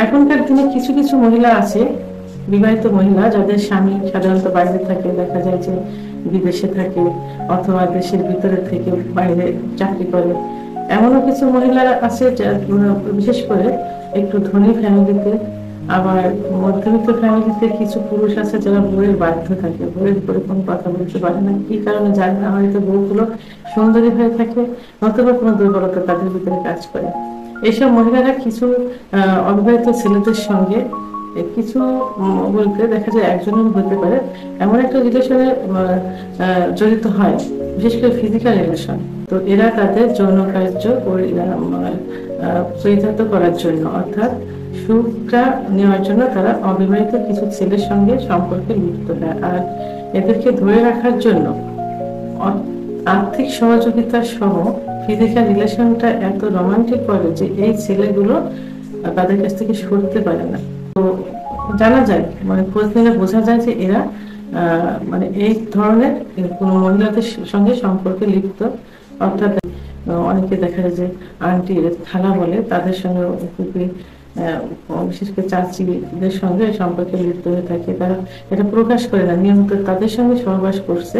এখনকার দিনে কিছু কিছু মহিলা আছে, বিবাহিত মহিলা যাদের স্বামী সাধারণত বাইরে থাকে, দেখা যায় যে বিদেশে থাকে অথবা দেশের ভিতরে থেকে বাইরে চাকরি করে। এমনও কিছু মহিলা আছে বিশেষ করে একটু ধনী ফ্যামিলিতে, আবার মধ্যবিত্ত ফ্যামিলিতে কিছু পুরুষ আছে যারা বউয়ের বাধ্য থাকে, বউয়ের উপরে কোনো কথা বলতে পারে না, কি কারণে জানে না, হয়তো বউগুলো সুন্দরী হয়ে থাকে অথবা কোনো দুর্বলতা তাদের ভিতরে কাজ করে। এইসব মহিলারা কিছু অবিবাহিত ছেলেদের সঙ্গে কিছু বলতে দেখা যায় একজনের হতে পারে এমন একটা রিলেশনে জড়িত হয়, বিশেষ করে ফিজিক্যাল রিলেশন। তো এরা তাদের যৌন কার্য পরিচালিত করার জন্য, অর্থাৎ সুখটা নেওয়ার জন্য তারা অবিবাহিত কিছু ছেলের সঙ্গে সম্পর্কে লিপ্ত হয়। আর এদেরকে ধরে রাখার জন্য আর্থিক সহযোগিতা সহ ফিজিক্যাল রিলেশনটা এত রোমান্টিক করে যে এই ছেলেগুলো তাদের কাছ থেকে সরতে পারে না। তো জানা যায়, মানে খোঁজ নিলে বোঝা যায় যে এরা মানে এই ধরনের কোনো মহিলাদের সঙ্গে সম্পর্কে লিপ্ত, অর্থাৎ অনেকে দেখা যায় যে আন্টি খালা বলে তাদের সঙ্গে খুবই বিশেষ করে চাচিদের সঙ্গে সম্পর্কে লিপ্ত হয়ে থাকে। তারা এটা প্রকাশ করে না, নিয়মিত তাদের সঙ্গে সহবাস করছে।